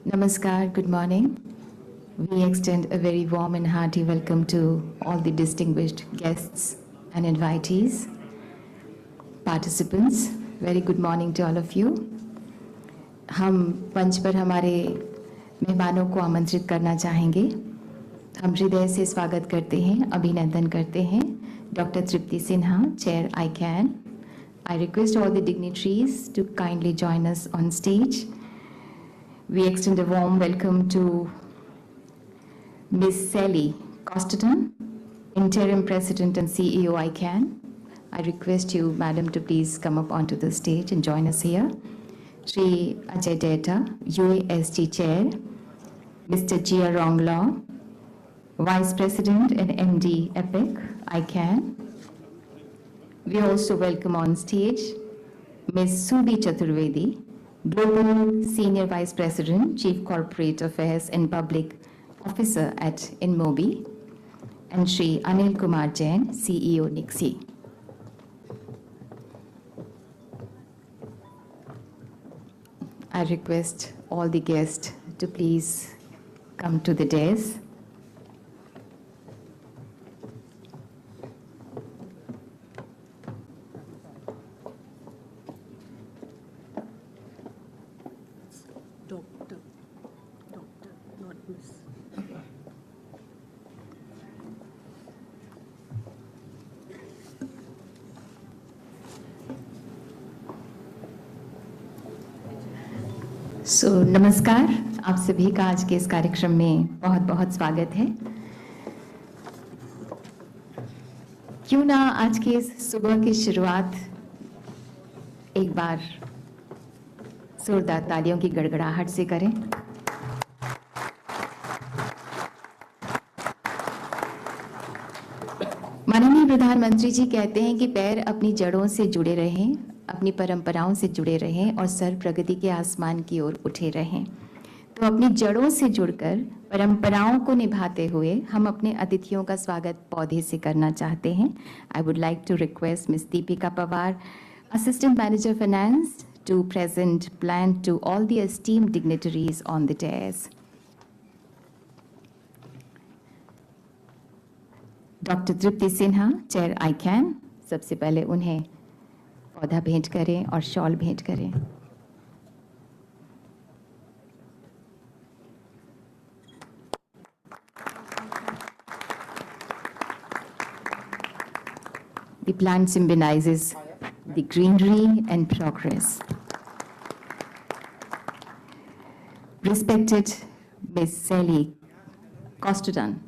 Namaskar, good morning. We extend a very warm and hearty welcome to all the distinguished guests and invitees, participants. Very good morning to all of you. हम मंच पर हमारे मेहमानों को आमंत्रित करना चाहेंगे. हम हृदय से स्वागत करते हैं, अभिनंदन करते हैं. Doctor Tripti Sinha, chair ICAN. I request all the dignitaries to kindly join us on stage. We extend a warm welcome to Ms. Sally Costerton, Interim President and CEO ICAN. I request you, Madam, to please come up onto the stage and join us here. Shri Ajay Deta, UASG Chair, Mr. Jia Ronglaw, Vice President and MD EPIC ICAN. We also welcome on stage Ms. Subi Chaturvedi, Global Senior Vice President, Chief Corporate Affairs and Public Officer at InMobi, and Shri Anil Kumar Jain, CEO Nixi. I request all the guests to please come to the dais. Doctor, not Miss. नमस्कार, आप सभी का आज के इस कार्यक्रम में बहुत बहुत स्वागत है. क्यों ना आज की इस सुबह की शुरुआत एक बार जोरदार तालियों की गड़गड़ाहट से करें. माननीय प्रधानमंत्री जी कहते हैं कि पैर अपनी जड़ों से जुड़े रहें, अपनी परंपराओं से जुड़े रहें और सर प्रगति के आसमान की ओर उठे रहें. तो अपनी जड़ों से जुड़कर परंपराओं को निभाते हुए हम अपने अतिथियों का स्वागत पौधे से करना चाहते हैं. I would like to request miss Deepika Pawar, Assistant Manager Finance, to present plant to all the esteemed dignitaries on the dais. Dr. Tripti Sinha, Chair ICAN, सबसे पहले उन्हें पौधा भेंट करें और शॉल भेंट करें. The plant symbolizes the greenery and progress. Respected Ms. Sally Costerton,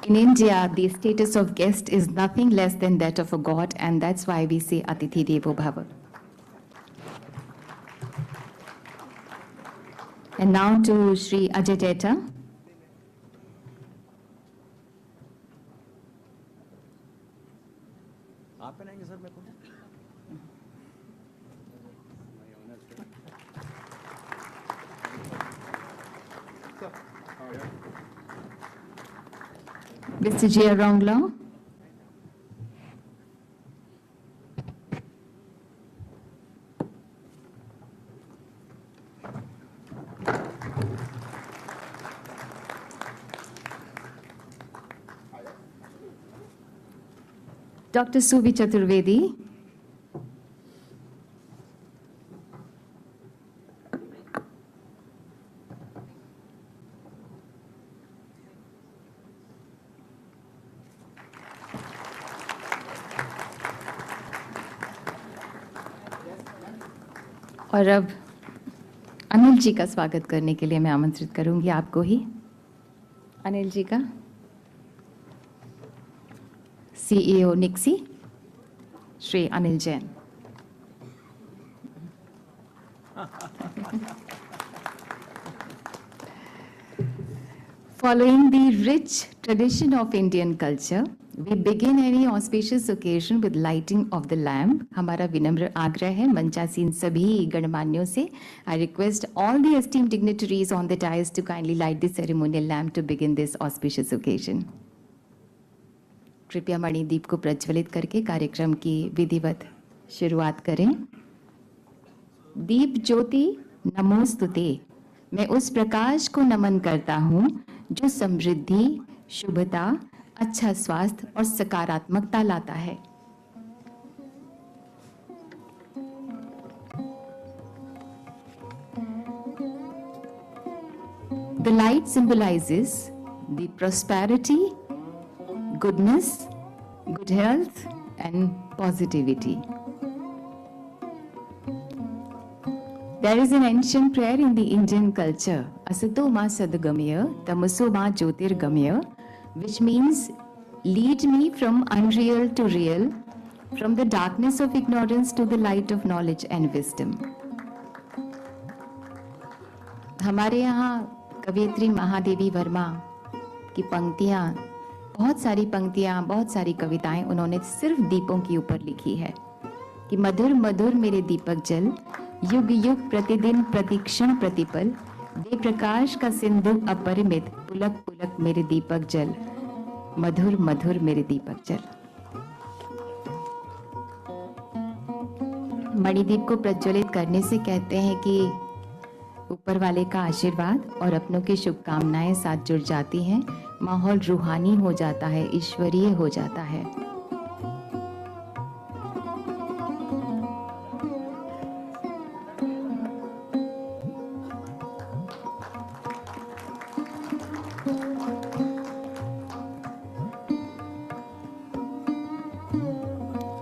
in India, the status of guest is nothing less than that of a god, and that's why we say Atithi Devo Bhava. And now to Shri Ajay Deta. आप बनाएंगे sir मेरे को? Mr. Jia Ronglaw. Dr. Subi Chaturvedi. और अब अनिल जी का स्वागत करने के लिए मैं आमंत्रित करूंगी आपको ही. अनिल जी का, CEO Nixi, Shri Anil Jain. Following the rich tradition of Indian culture, We begin any auspicious occasion with lighting of the lamp. हमारा विनम्र आग्रह है मंचासीन सभी गणमान्यों से. I request all the esteemed dignitaries on the dais to kindly light the ceremonial lamp to begin this auspicious occasion. कृपया मणिदीप को प्रज्वलित करके कार्यक्रम की विधिवत शुरुआत करें. दीप ज्योति नमोस्तुते. मैं उस प्रकाश को नमन करता हूँ जो समृद्धि, शुभता, अच्छा स्वास्थ्य और सकारात्मकता लाता है. The light symbolizes the prosperity, goodness, good health and positivity. There is an ancient prayer in the Indian culture, Asato ma sadgamaya, tamaso ma jyotirgamaya, which means lead me from unreal to real, from the darkness of ignorance to the light of knowledge and wisdom. हमारे यहाँ कवयित्री महादेवी वर्मा की पंक्तियाँ, बहुत सारी कविताएं उन्होंने सिर्फ दीपों के ऊपर लिखी है कि मधुर मधुर मेरे दीपक जल, युग युग प्रतिदिन प्रतिक्षण प्रतिपल, दे प्रकाश का सिंधु अपरिमित, पुलक पुलक मेरे दीपक जल, मधुर मधुर मेरे दीपक जल. मणिदीप को प्रज्वलित करने से कहते हैं कि ऊपर वाले का आशीर्वाद और अपनों की शुभकामनाएं साथ जुड़ जाती हैं, माहौल रूहानी हो जाता है, ईश्वरीय हो जाता है.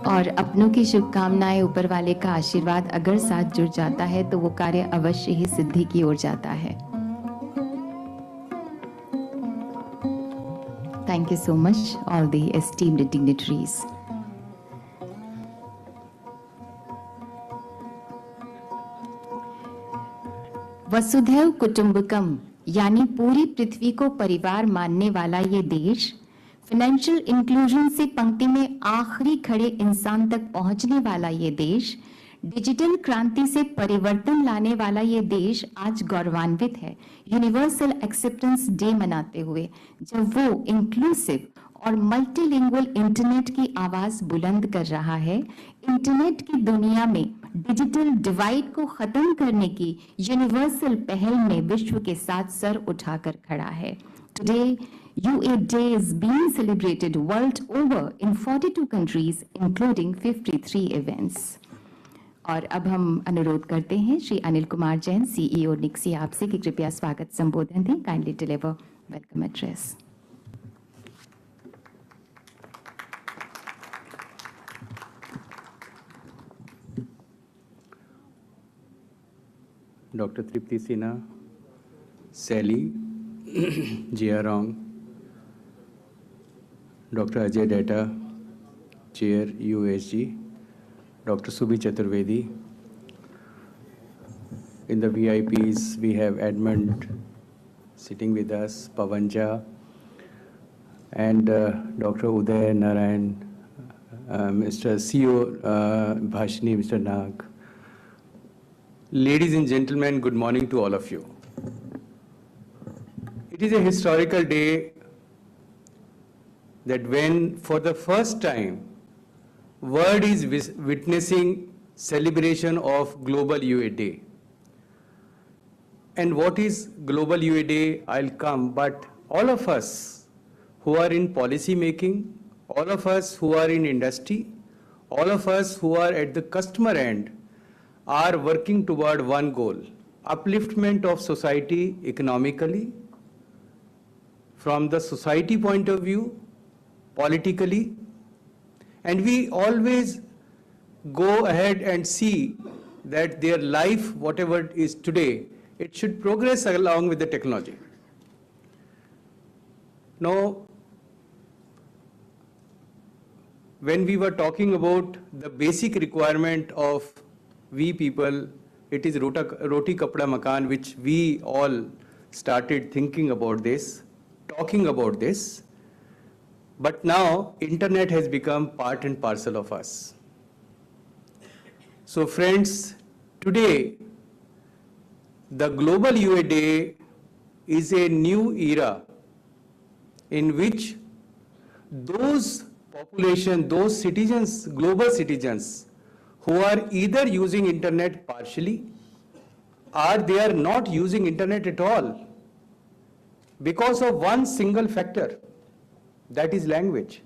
और अपनों की शुभकामनाएं, ऊपर वाले का आशीर्वाद अगर साथ जुड़ जाता है तो वो कार्य अवश्य ही सिद्धि की ओर जाता है. Thank you so much, all the esteemed dignitaries. वसुधैव कुटुंबकम यानी पूरी पृथ्वी को परिवार मानने वाला ये देश, फाइनेंशियल इंक्लूजन से पंक्ति में आखिरी खड़े इंसान तक पहुंचने वाला ये देश, डिजिटल क्रांति से परिवर्तन लाने वाला ये देश आज गौरवान्वित है यूनिवर्सल एक्सेप्टेंस डे मनाते हुए, जब वो इंक्लूसिव और मल्टीलिंगुअल इंटरनेट की आवाज बुलंद कर रहा है. इंटरनेट की दुनिया में डिजिटल डिवाइड को खत्म करने की यूनिवर्सल पहल में विश्व के साथ सर उठाकर खड़ा है. Today, UA Day is being celebrated world over in 42 countries, including 53 events. और अब हम अनुरोध करते हैं श्री अनिल कुमार जैन, CEO निक्सी आपसे कि कृपया स्वागत संबोधन दें. Kindly deliver welcome address. Dr. Tripti Sinha, Sally, Jia Rong, Dr. Ajay Data, Chair USG, Dr. Subhi Chaturvedi. In the VIPs, we have Edmund sitting with us, Pavanja, and Dr. Uday Narayan, Mr. CEO Bhashini, Mr. Nag. Ladies and gentlemen, good morning to all of you. It is a historical day that when for the first time world is witnessing celebration of Global UA Day. And what is Global UA Day? I'll come, but all of us who are in policy making, all of us who are in industry, all of us who are at the customer end are working toward one goal: upliftment of society economically, from the society point of view, politically, and we always go ahead and see that their life, whatever it is today, it should progress along with the technology. Now, when we were talking about the basic requirement of we people, it is roti kapda makan, which we all started thinking about this, talking about this. But now, internet has become part and parcel of us. So friends, today, the Global UA Day is a new era in which those population, those citizens, global citizens, who are either using internet partially or they are not using internet at all because of one single factor, that is language.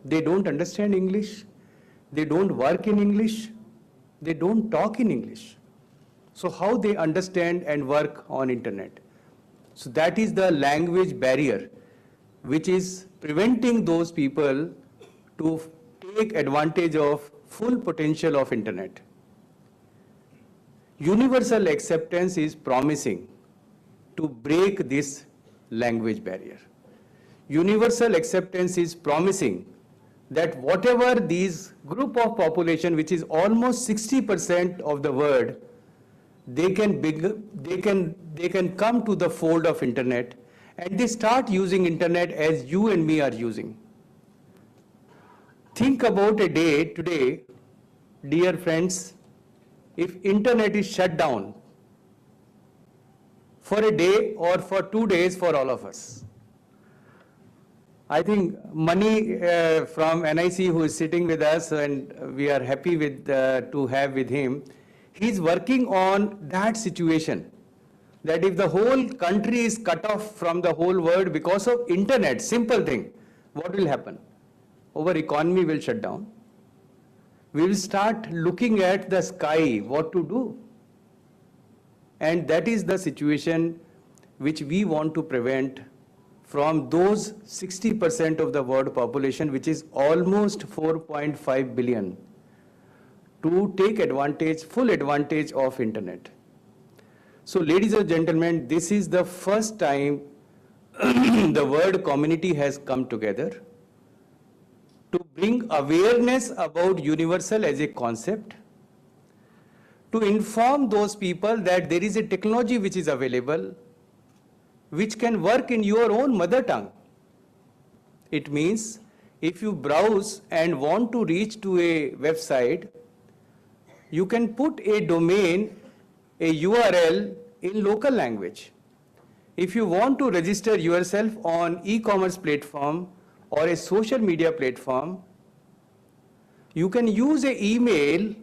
They don't understand English, they don't work in English, they don't talk in English. So how they understand and work on internet? So that is the language barrier which is preventing those people to take advantage of full potential of internet. Universal acceptance is promising to break this language barrier. Universal acceptance is promising that whatever these group of population, which is almost 60% of the world, they can come to the fold of internet and they start using internet as you and me are using. Think about a day today, dear friends, if internet is shut down for a day or for 2 days for all of us. I think Mani from NIC, who is sitting with us, and we are happy with to have with him, he's working on that situation, that if the whole country is cut off from the whole world because of internet, simple thing, what will happen? Our economy will shut down. We will start looking at the sky, what to do. And that is the situation which we want to prevent from those 60% of the world population, which is almost 4.5 billion, to take advantage, full advantage of internet. So ladies and gentlemen, this is the first time the world community has come together to bring awareness about universal as a concept, to inform those people that there is a technology which is available, which can work in your own mother tongue. It means if you browse and want to reach to a website, you can put a domain, a URL in local language. If you want to register yourself on e-commerce platform or a social media platform, you can use an email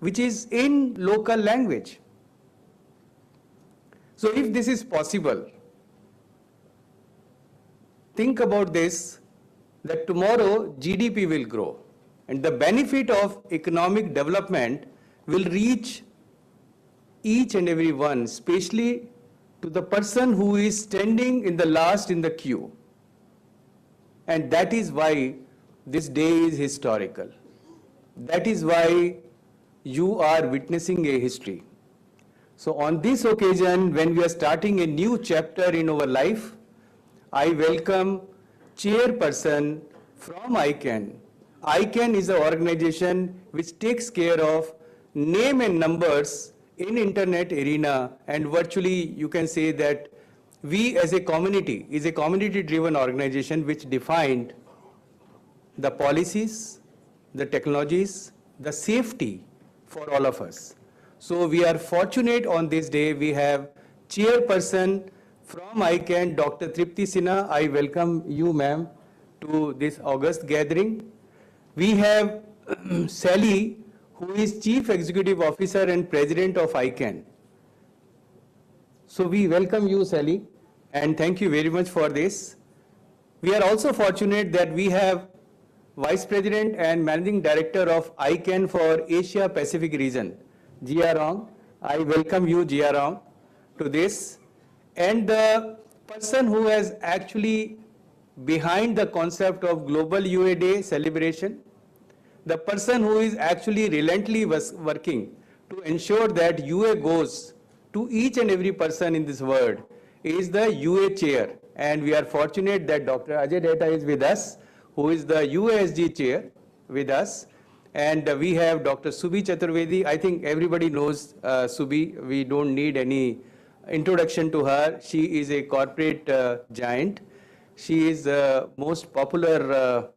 which is in local language. So if this is possible, think about this, that tomorrow GDP will grow and the benefit of economic development will reach each and every one, especially to the person who is standing in the last in the queue. And that is why this day is historical. That is why you are witnessing a history. So on this occasion, when we are starting a new chapter in our life, I welcome chairperson from ICANN. ICANN is an organization which takes care of name and numbers in internet arena, and virtually you can say that we as a community is a community-driven organization which defined the policies, the technologies, the safety for all of us. So we are fortunate on this day. We have chairperson from ICANN, Dr. Tripti Sinha. I welcome you, ma'am, to this August gathering. We have Sally, who is Chief Executive Officer and President of ICANN. So we welcome you, Sally, and thank you very much for this. We are also fortunate that we have Vice President and Managing Director of ICANN for Asia Pacific region, Jia Rong. I welcome you, Jia Rong, to this. And the person who is actually behind the concept of Global UA Day celebration, the person who is actually relentlessly working to ensure that UA goes to each and every person in this world is the UA chair. And we are fortunate that Dr. Ajay Data is with us, who is the UASG chair with us. And we have Dr. Subhi Chaturvedi. I think everybody knows Subhi. We don't need any introduction to her. She is a corporate giant. She is most popular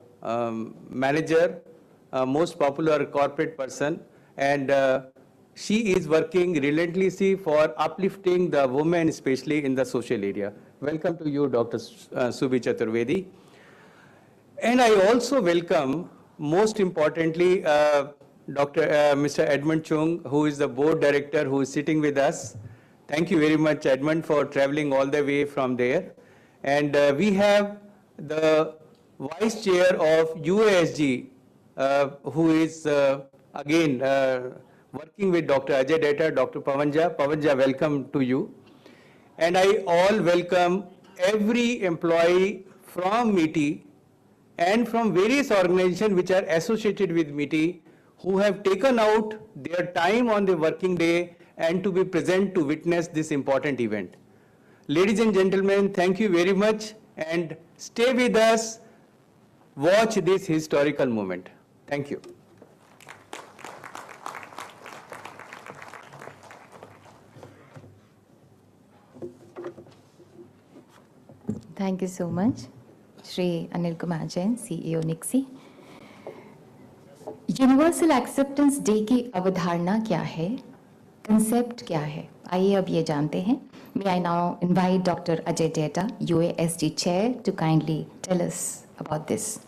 manager, most popular corporate person, and she is working relentlessly for uplifting the women, especially in the social area. Welcome to you, Dr. Subhi Chaturvedi. And I also welcome, most importantly, Mr. Edmund Chung, who is the board director, who is sitting with us. Thank you very much, Edmund, for traveling all the way from there. And we have the vice chair of UASG, who is again working with Dr. Ajay Data, Dr. Pavanja. Pavanja, welcome to you. And I all welcome every employee from MITI and from various organizations which are associated with MITI who have taken out their time on the working day and to be present to witness this important event. Ladies and gentlemen, thank you very much and stay with us, watch this historical moment. Thank you. Thank you so much, Shri Anil Kumar Jain, CEO Nixi. Universal acceptance day की अवधारणा क्या है, concept क्या है, आइए अब ये जानते हैं. May I now invite Dr. Ajay Data, UASG Chair, to kindly tell us about this.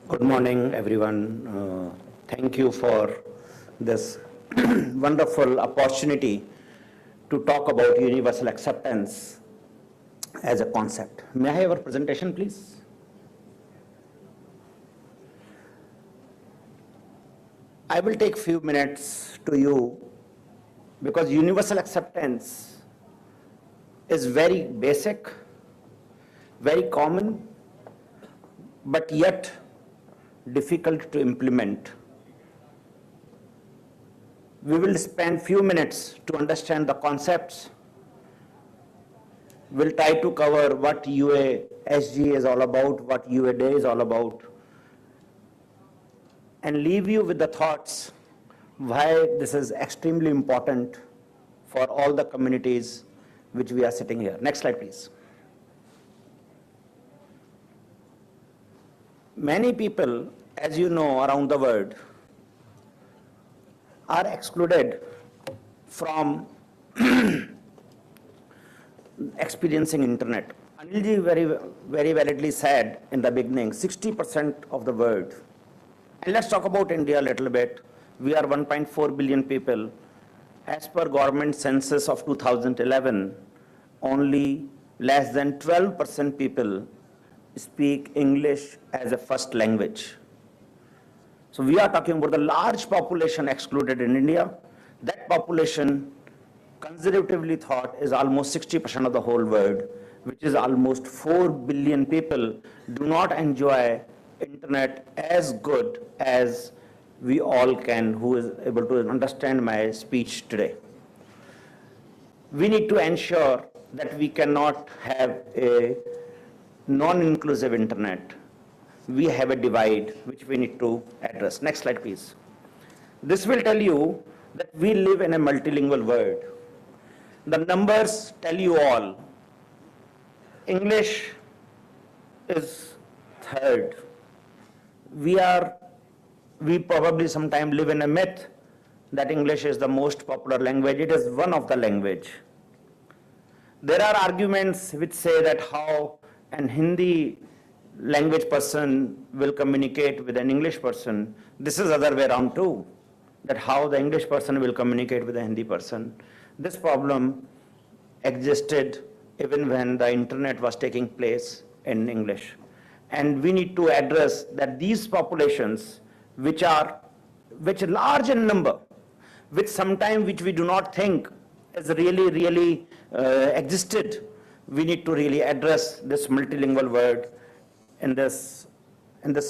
Good morning, everyone. Thank you for this wonderful opportunity to talk about universal acceptance as a concept. May I have a presentation, please? I will take few minutes to you because universal acceptance is very basic, very common, but yet difficult to implement. We will spend few minutes to understand the concepts. We'll try to cover what UASG is all about, what UA Day is all about, and leave you with the thoughts why this is extremely important for all the communities which we are sitting here. Next slide, please. Many people, as you know, around the world are excluded from experiencing internet. Anilji very validly said in the beginning, 60% of the world. And let's talk about India a little bit. We are 1.4 billion people. As per government census of 2011, only less than 12% people speak English as a first language. So we are talking about the large population excluded in India. That population, conservatively thought, is almost 60% of the whole world, which is almost 4 billion people do not enjoy internet as good as we all can, who is able to understand my speech today. We need to ensure that we cannot have a non-inclusive internet. We have a divide which we need to address. Next slide, please. This will tell you that we live in a multilingual world. The numbers tell you all. English is third. We probably sometimes live in a myth that English is the most popular language. It is one of the language. There are arguments which say that how an Hindi language person will communicate with an English person. This is other way around too, that how the English person will communicate with a Hindi person. This problem existed even when the internet was taking place in English. And we need to address that these populations, which are large in number, which we do not think is really existed, we need to really address this multilingual word in this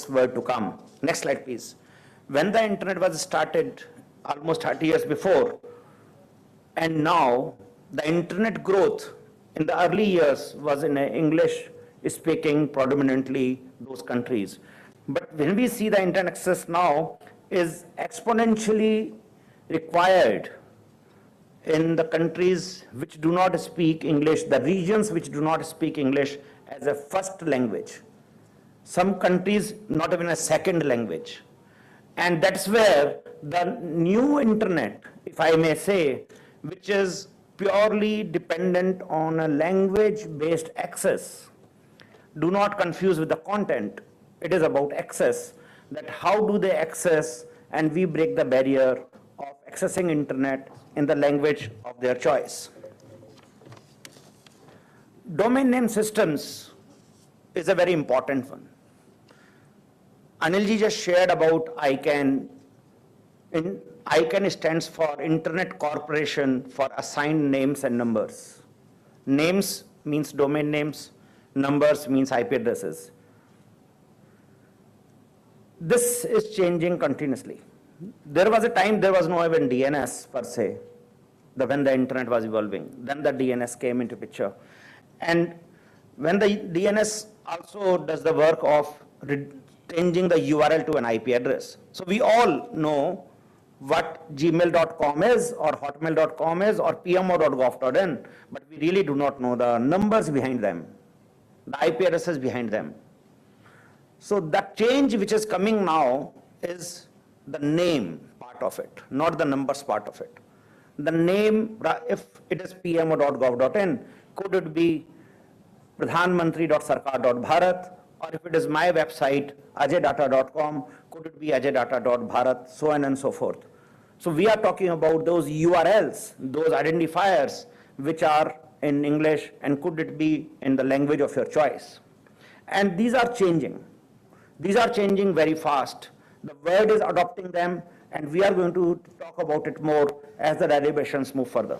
word to come. Next slide, please. When the internet was started almost 30 years before, and now the internet growth in the early years was in English speaking predominantly those countries. But when we see the internet access now, is exponentially required in the countries which do not speak English, the regions which do not speak English as a first language. Some countries not even a second language. And that's where the new internet, if I may say, which is purely dependent on a language-based access. Do not confuse with the content. It is about access, that how do they access, and we break the barrier of accessing internet in the language of their choice. Domain name systems is a very important one. Anilji just shared about ICANN. ICANN stands for Internet Corporation for Assigned Names and Numbers. Names means domain names, numbers means IP addresses. This is changing continuously. There was a time there was no even DNS per se, when the internet was evolving. Then the DNS came into picture. And when the DNS also does the work of changing the URL to an IP address. So we all know what gmail.com is or hotmail.com is or pmo.gov.in, but we really do not know the numbers behind them, the IP addresses behind them. So the change which is coming now is the name part of it, not the numbers part of it. The name, if it is pmo.gov.in, could it be pradhanmantri.sarkar.bharat, or if it is my website, ajaydata.com, could it be ajaydata.bharat, so on and so forth. So we are talking about those URLs, those identifiers, which are in English, and could it be in the language of your choice. And these are changing. These are changing very fast. The world is adopting them, and we are going to talk about it more as the derivations move further.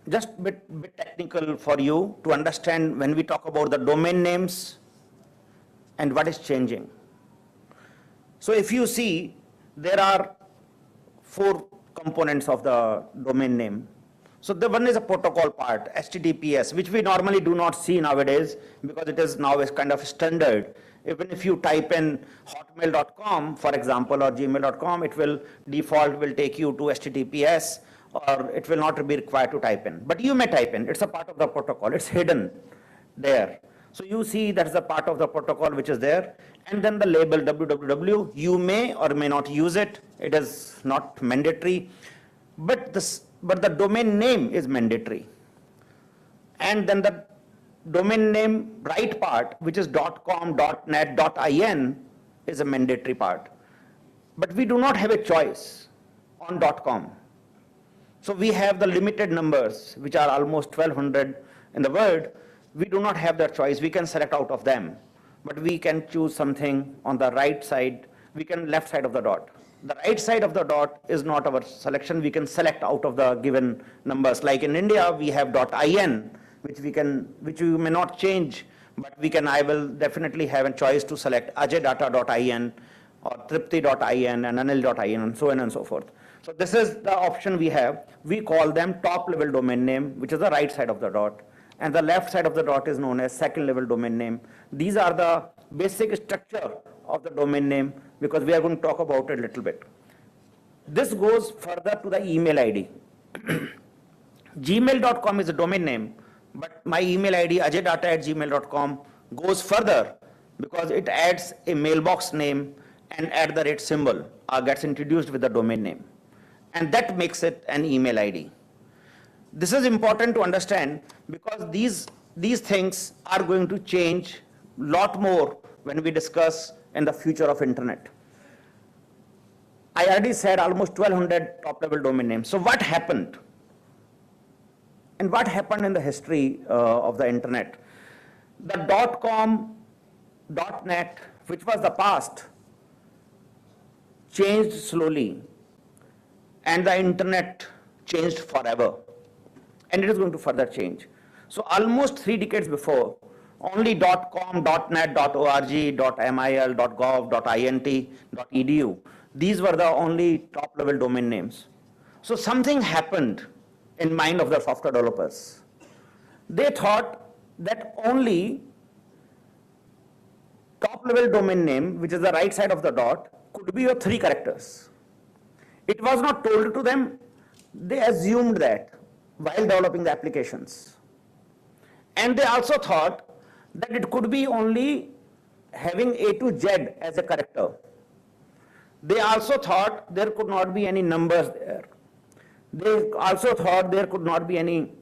Just a bit technical for you to understand when we talk about the domain names and what is changing. So if you see, there are 4 components of the domain name. So the one is a protocol part, HTTPS, which we normally do not see nowadays because it is now a kind of standard. Even if you type in hotmail.com, for example, or gmail.com, it will take you to HTTPS, or it will not be required to type in. But you may type in, it's a part of the protocol, it's hidden there. So you see that's the part of the protocol which is there. And then the label www, you may or may not use it, it is not mandatory, but the domain name is mandatory. And then the domain name right part, which is .com, .net, .in, is a mandatory part. But we do not have a choice on .com. So we have the limited numbers, which are almost 1200 in the world. We do not have that choice. We can select out of them. But we can choose something on the right side, left side of the dot. The right side of the dot is not our selection. We can select out of the given numbers. Like in India, we have .in, which we may not change, but I will definitely have a choice to select ajaydata.in or tripti.in and anil.in and so on and so forth. So this is the option we have. We call them top level domain name, which is the right side of the dot. And the left side of the dot is known as second level domain name. These are the basic structure of the domain name, because we are going to talk about it a little bit. This goes further to the email ID. Gmail.com is a domain name, but my email ID ajaydata@gmail.com goes further because it adds a mailbox name and @ symbol gets introduced with the domain name. And that makes it an email ID. This is important to understand because these things are going to change a lot more when we discuss in the future of internet. I already said almost 1200 top level domain names. So what happened? And what happened in the history of the internet? The .com, .net, which was the past, changed slowly, and the internet changed forever, and it is going to further change. So almost 3 decades before, only .com, .net, .org, .mil, .gov, .int, .edu, these were the only top level domain names. So something happened in mind of the software developers. They thought that only top level domain name, which is the right side of the dot, could be of 3 characters. It was not told to them. They assumed that while developing the applications. And they also thought that it could be only having A to Z as a character. They also thought there could not be any numbers there. They also thought there could not be any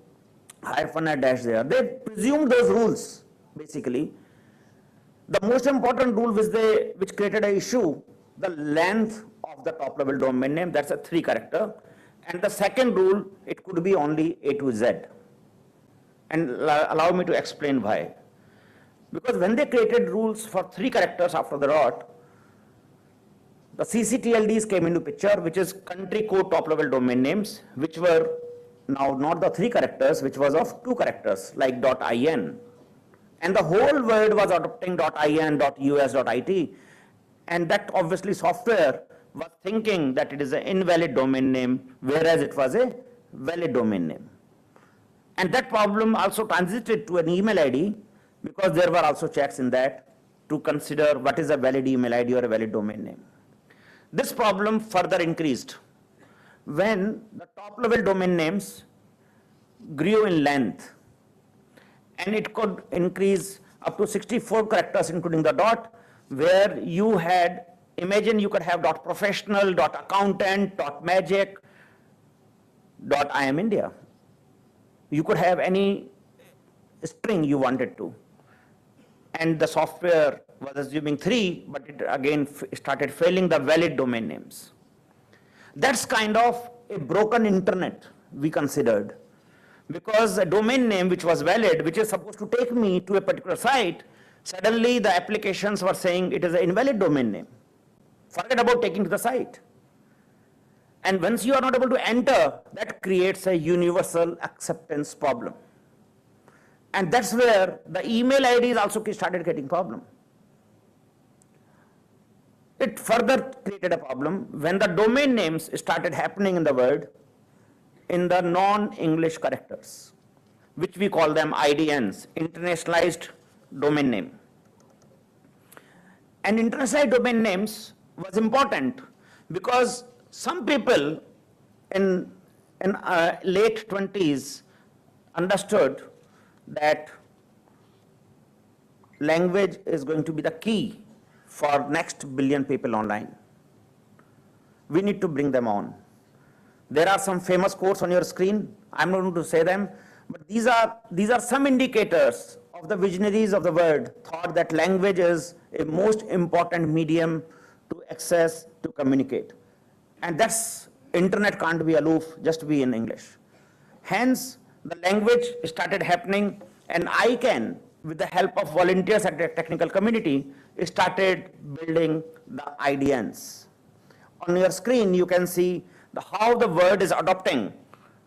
hyphen or dash there. They presumed those rules, basically. The most important rule which created an issue, the length of the top level domain name, that's a 3 character. And the second rule, it could be only A to Z. And allow me to explain why. Because when they created rules for 3 characters after the dot, the CCTLDs came into picture, which is country code top level domain names, which were now not the 3 characters, which was of 2 characters, like .in. And the whole world was adopting .in, .us, .it. And that obviously software was thinking that it is an invalid domain name, whereas it was a valid domain name. And that problem also transited to an email ID, because there were also checks in that to consider what is a valid email ID or a valid domain name. This problem further increased when the top level domain names grew in length, and it could increase up to 64 characters including the dot, where you had, imagine you could have .professional, .accountant, .magic, .IAMIndia. You could have any string you wanted to. And the software was assuming 3, but it again started failing the valid domain names. That's kind of a broken internet, we considered. Because a domain name which was valid, which is supposed to take me to a particular site, suddenly the applications were saying it is an invalid domain name. Forget about taking to the site. And once you are not able to enter, that creates a universal acceptance problem. And that's where the email IDs also started getting problem. It further created a problem when the domain names started happening in the world in the non-English characters, which we call them IDNs, internationalized domain name. And internationalized domain names was important because some people in late 20s understood that language is going to be the key for next billion people online. We need to bring them on. There are some famous quotes on your screen. I'm not going to say them, but these are some indicators of the visionaries of the world thought that language is a most important medium to access, to communicate. And that's, internet can't be aloof, just be in English. Hence, the language started happening, and ICANN, with the help of volunteers at the technical community, started building the IDNs. On your screen, you can see how the world is adopting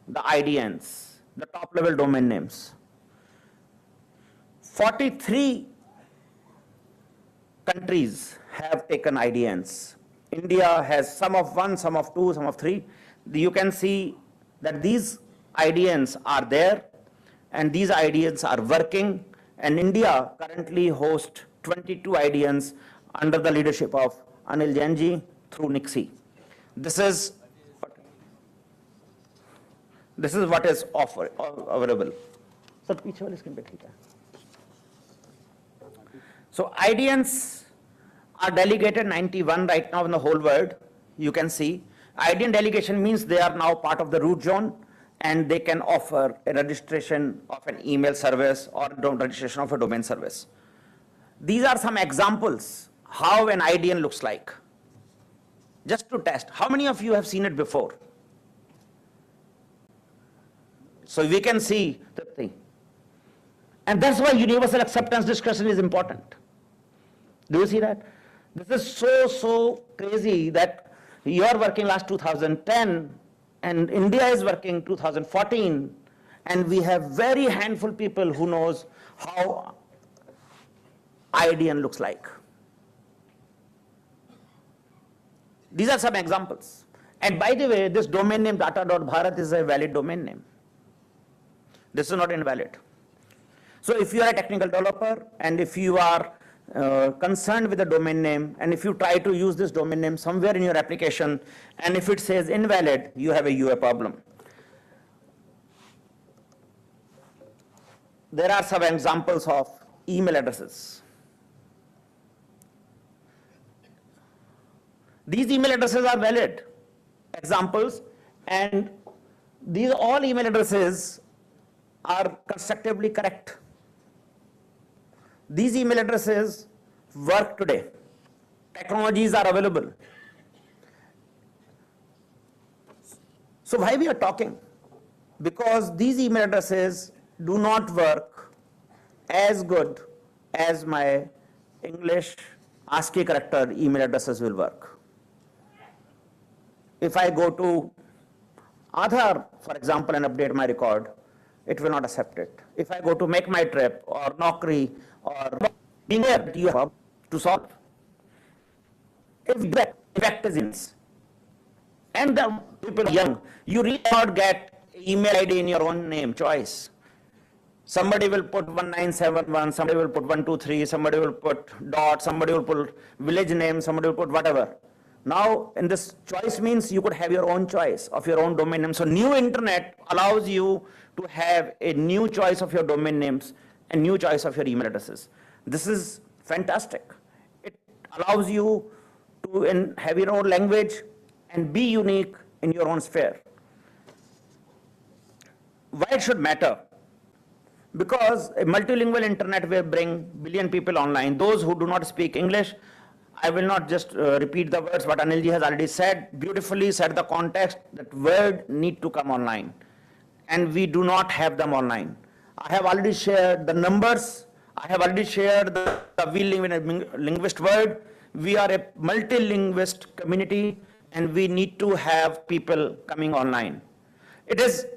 the IDNs, the top level domain names. 43 countries have taken IDNs. India has some of 1, some of 2, some of 3. You can see that these IDNs are there, and these IDNs are working, and India currently hosts 22 IDNs under the leadership of Anil Jainji through Nixie. This is what is available. So IDNs are delegated 91 right now in the whole world. You can see IDN delegation means they are now part of the root zone, and they can offer a registration of an email service or registration of a domain service. These are some examples how an IDN looks like. Just to test, how many of you have seen it before? So we can see the thing. And that's why universal acceptance discussion is important. Do you see that? This is so crazy that you are working last 2010, and India is working 2014, and we have very handful people who knows how IDN looks like. These are some examples. And by the way, this domain name data.bharat is a valid domain name. This is not invalid. So if you are a technical developer, and if you are concerned with the domain name, and if you try to use this domain name somewhere in your application, and if it says invalid, you have a UA problem. There are some examples of email addresses. These email addresses are valid examples, and these all email addresses are constructively correct. These email addresses work today. Technologies are available. So why we are talking? Because these email addresses do not work as good as my English ASCII character email addresses will work. If I go to Aadhaar, for example, and update my record, it will not accept it. If I go to Make My Trip or Naukri or being there, you have to solve. If effect is in, and the people are young, you really not get email ID in your own name choice. Somebody will put 1971, somebody will put 123, somebody will put dot, somebody will put village name, somebody will put whatever. Now, in this choice means you could have your own choice of your own domain name. So new internet allows you to have a new choice of your domain names and new choice of your email addresses. This is fantastic. It allows you to have your own language and be unique in your own sphere. Why it should matter? Because a multilingual internet will bring billion people online. Those who do not speak English, I will not just repeat the words, but Anilji has already said, beautifully said the context, that word need to come online. And we do not have them online. I have already shared the numbers. I have already shared we live in a linguist world. We are a multilinguist community, and we need to have people coming online. It is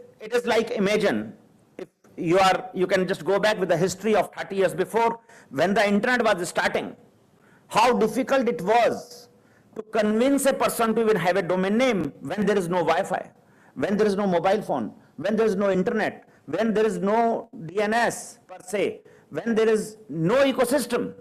like, imagine, if you can just go back with the history of 30 years before, when the internet was starting, how difficult it was to convince a person to even have a domain name when there is no Wi-Fi, when there is no mobile phone, when there is no internet, when there is no DNS per se, when there is no ecosystem.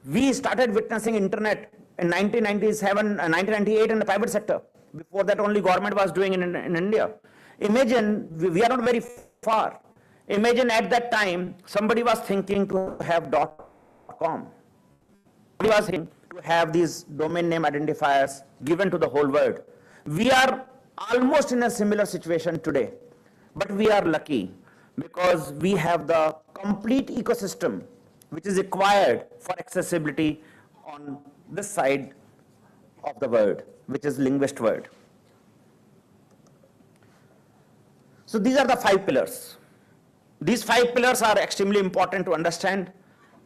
We started witnessing internet in 1997, 1998 in the private sector. Before that, only government was doing it in India. Imagine, we are not very far. Imagine at that time, somebody was thinking to have .com. Somebody was thinking to have these domain name identifiers given to the whole world. We are almost in a similar situation today, but we are lucky because we have the complete ecosystem which is required for accessibility on this side of the world, which is linguist world. So these are the 5 pillars. These 5 pillars are extremely important to understand,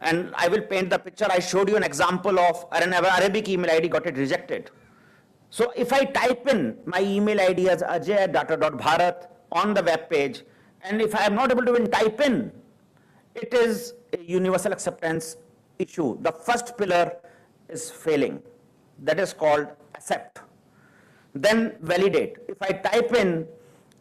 and I will paint the picture. I showed you an example of an Arabic email ID got it rejected. So if I type in my email ID as ajay@data.bharat on the web page, and if I am not able to even type in, it is a universal acceptance issue. The first pillar is failing. That is called accept. Then validate. If I type in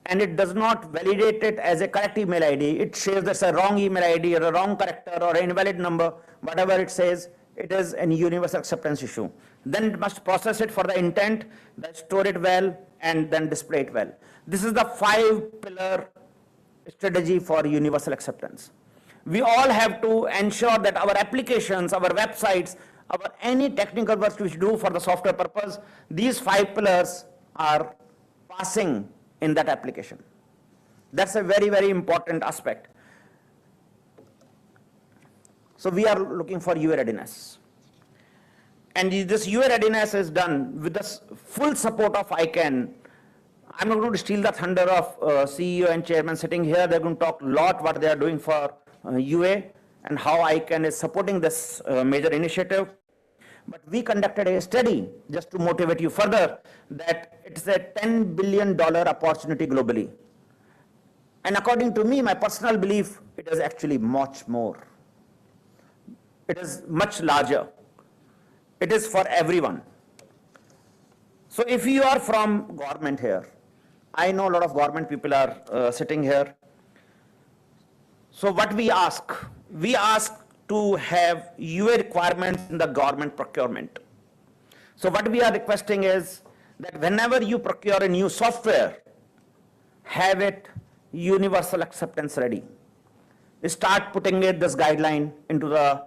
and it does not validate it as a correct email ID, it says that's a wrong email ID or a wrong character or an invalid number, whatever it says, it is a universal acceptance issue. Then it must process it for the intent, then store it well, and then display it well. This is the 5-pillar strategy for universal acceptance. We all have to ensure that our applications, our websites, our any technical work which we do for the software purpose, these 5 pillars are passing in that application. That's a very, very important aspect. So we are looking for UA readiness. And this UA readiness is done with the full support of ICANN. I'm not going to steal the thunder of CEO and chairman sitting here. They're going to talk a lot what they are doing for UA and how ICANN is supporting this major initiative. But we conducted a study, just to motivate you further, that it's a $10 billion opportunity globally. And according to me, my personal belief, it is actually much more. It is much larger. It is for everyone. So if you are from government here, I know a lot of government people are sitting here. So what we ask to have UA requirements in the government procurement. So what we are requesting is that whenever you procure a new software, have it universal acceptance ready. Start putting this guideline into the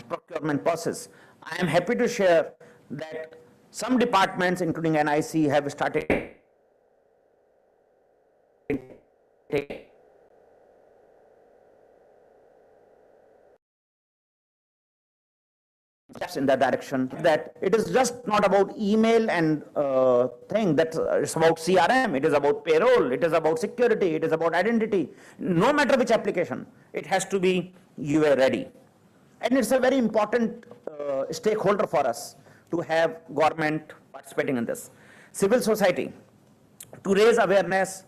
procurement process. I am happy to share that some departments, including NIC, have started steps in that direction, that it is just not about email and thing, that it's about CRM, it is about payroll, it is about security, it is about identity. No matter which application, it has to be UA ready. And it's a very important stakeholder for us to have government participating in this. Civil society, to raise awareness,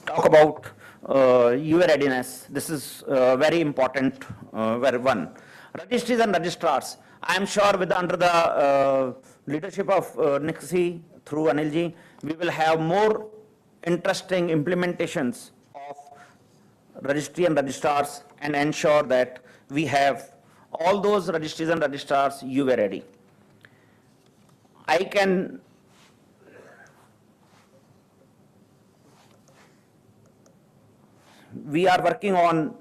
talk about UA readiness. This is very important, one. Registries and registrars, I am sure under the leadership of Nixie through Anilji, we will have more interesting implementations of registry and registrars and ensure that we have all those registries and registrars UA ready. We are working on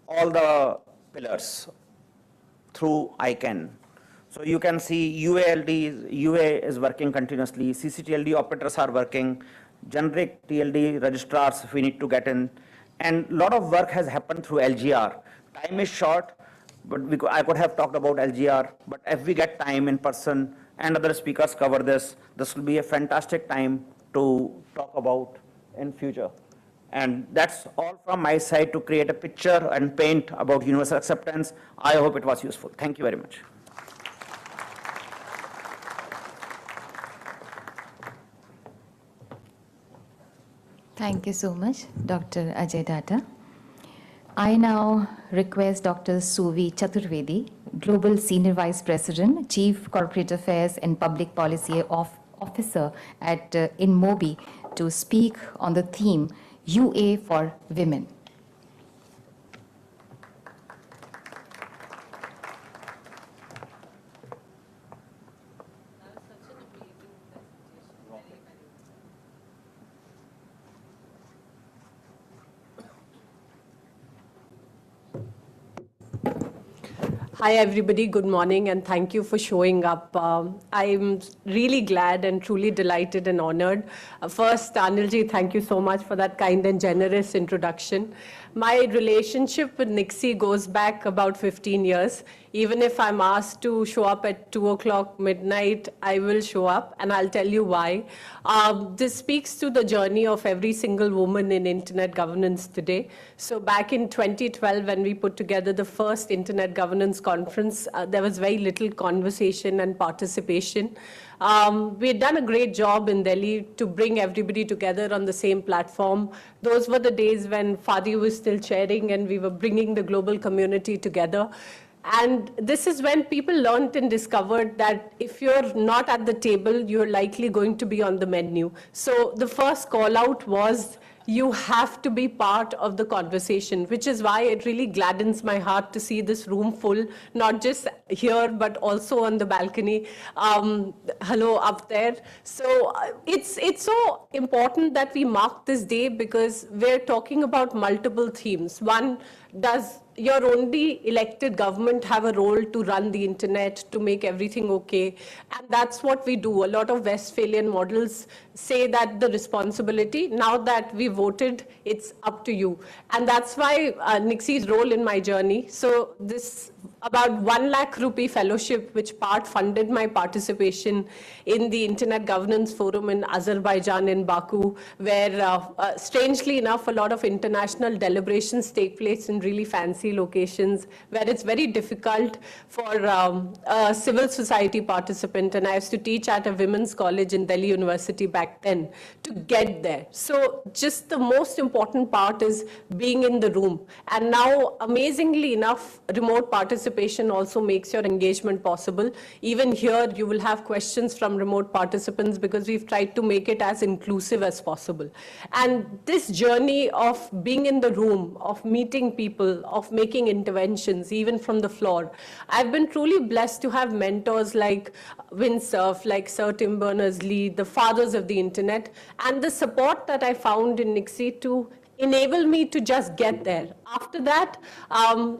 all the pillars through ICANN. So you can see UA is working continuously, CCTLD operators are working, generic TLD registrars we need to get in, and a lot of work has happened through LGR. Time is short, but I could have talked about LGR, but if we get time in person and other speakers cover this will be a fantastic time to talk about in future. And that's all from my side to create a picture and paint about universal acceptance. I hope it was useful. Thank you very much. Thank you so much, Dr. Ajay Datta. I now request Dr. Suvi Chaturvedi, Global Senior Vice President, Chief Corporate Affairs and Public Policy Officer at InMobi, to speak on the theme UA for Women. Hi, everybody. Good morning, and thank you for showing up. I'm really glad and truly delighted and honored. First, Anilji, thank you so much for that kind and generous introduction. My relationship with Nixie goes back about 15 years. Even if I'm asked to show up at 2 o'clock midnight, I will show up, and I'll tell you why. This speaks to the journey of every single woman in internet governance today. So back in 2012, when we put together the first internet governance conference, there was very little conversation and participation. We had done a great job in Delhi to bring everybody together on the same platform. Those were the days when Fadi was still chairing and we were bringing the global community together. And this is when people learned and discovered that if you're not at the table, you're likely going to be on the menu. So the first call out was, you have to be part of the conversation, which is why it really gladdens my heart to see this room full, not just here, but also on the balcony. Hello up there. So it's so important that we mark this day because we're talking about multiple themes. One, does your only elected government have a role to run the internet, to make everything okay? And that's what we do. A lot of Westphalian models say that the responsibility, now that we voted, it's up to you. And that's why Nixie's role in my journey. So this about 1 lakh rupee fellowship, which part funded my participation in the Internet Governance Forum in Azerbaijan in Baku, where strangely enough, a lot of international deliberations take place in really fancy locations, where it's very difficult for a civil society participant, and I used to teach at a women's college in Delhi University back then, to get there. So just the most important part is being in the room. And now, amazingly enough, remote participation participation also makes your engagement possible. Even here, you will have questions from remote participants because we've tried to make it as inclusive as possible. And this journey of being in the room, of meeting people, of making interventions, even from the floor, I've been truly blessed to have mentors like Windsurf, like Sir Tim Berners-Lee, the fathers of the internet, and the support that I found in Nixie to enable me to just get there. After that,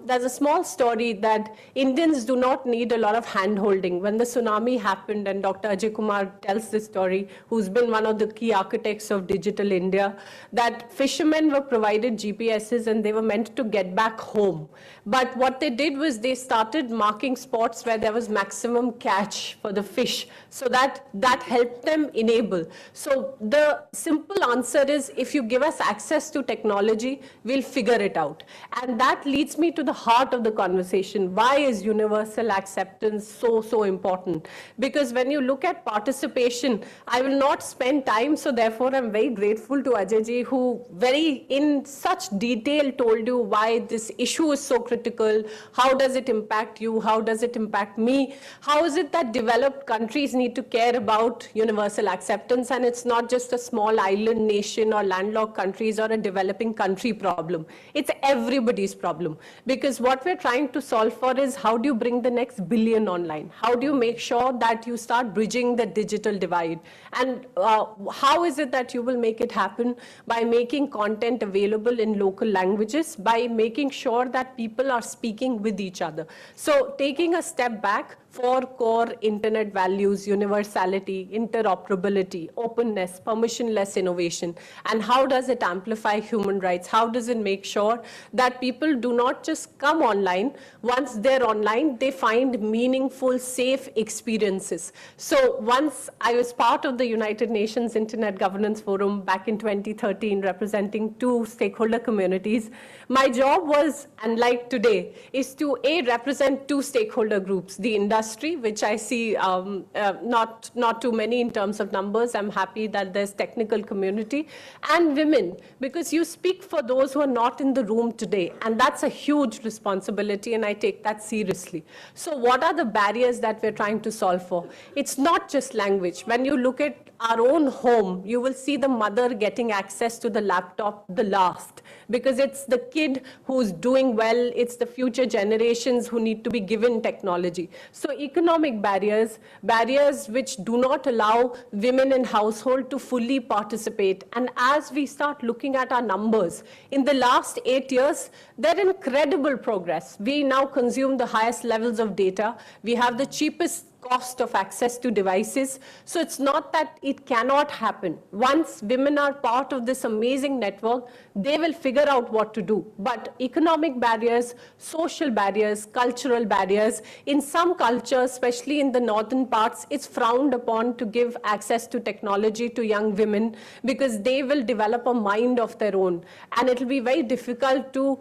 there's a small story that Indians do not need a lot of hand-holding. When the tsunami happened, and Dr. Ajay Kumar tells this story, who's been one of the key architects of Digital India, that fishermen were provided GPSs and they were meant to get back home. But what they did was they started marking spots where there was maximum catch for the fish, so that helped them enable. So the simple answer is, if you give us access to technology, we'll figure it out. And that leads me to the heart of the conversation. Why is universal acceptance so important? Because when you look at participation, I will not spend time, so therefore I'm very grateful to Ajay-ji, who very in such detail told you why this issue is so critical, how does it impact you, how does it impact me, how is it that developed countries need to care about universal acceptance, and it's not just a small island nation or landlocked countries or a developing country problem. It's everybody's problem, because what we're trying to solve for is, how do you bring the next billion online? How do you make sure that you start bridging the digital divide? And how is it that you will make it happen? By making content available in local languages, by making sure that people are speaking with each other. So taking a step back, four core internet values: universality, interoperability, openness, permissionless innovation. And how does it amplify human rights? How does it make sure that people do not just come online? Once they're online, they find meaningful, safe experiences. So once I was part of the United Nations Internet Governance Forum back in 2013, representing 2 stakeholder communities, my job was, unlike today, is to represent 2 stakeholder groups: the industry, which I see not too many in terms of numbers. I'm happy that there's technical community, and women, because you speak for those who are not in the room today, and that's a huge responsibility, and I take that seriously. So what are the barriers that we're trying to solve for? It's not just language. When you look at our own home, you will see the mother getting access to the laptop the last, because it's the kid who's doing well, it's the future generations who need to be given technology. So economic barriers, barriers which do not allow women in household to fully participate. And as we start looking at our numbers, in the last 8 years, they're incredible progress. We now consume the highest levels of data. We have the cheapest cost of access to devices. So it's not that it cannot happen. Once women are part of this amazing network, they will figure out what to do. But economic barriers, social barriers, cultural barriers, in some cultures, especially in the northern parts, it's frowned upon to give access to technology to young women, because they will develop a mind of their own. And it'll be very difficult to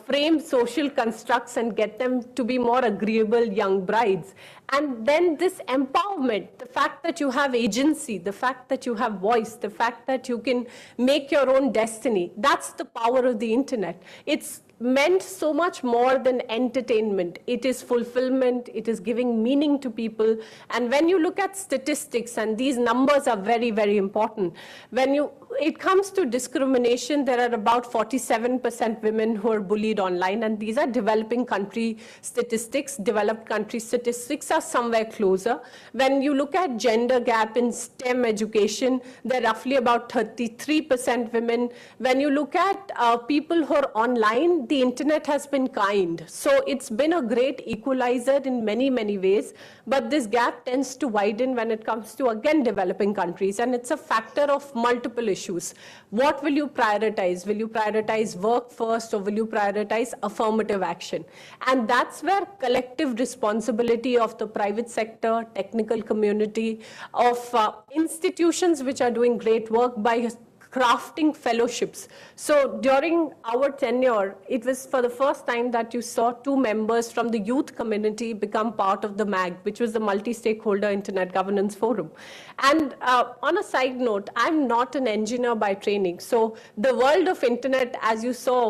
frame social constructs and get them to be more agreeable young brides. And then this empowerment, the fact that you have agency, the fact that you have voice, the fact that you can make your own destiny, that's the power of the internet. It's meant so much more than entertainment. It is fulfillment, it is giving meaning to people. And when you look at statistics, and these numbers are very, very important, when it comes to discrimination, there are about 47% women who are bullied online, and these are developing country statistics. Developed country statistics are somewhere closer. When you look at gender gap in STEM education, they're roughly about 33% women. When you look at people who are online, the internet has been kind. So it's been a great equalizer in many, many ways. But this gap tends to widen when it comes to, again, developing countries. And it's a factor of multiple issues. What will you prioritize? Will you prioritize work first, or will you prioritize affirmative action? And that's where collective responsibility of the private sector, technical community, of institutions which are doing great work by crafting fellowships. So during our tenure, it was for the first time that you saw 2 members from the youth community become part of the MAG, which was the Multi-Stakeholder Internet Governance Forum. And on a side note, I'm not an engineer by training. So the world of internet, as you saw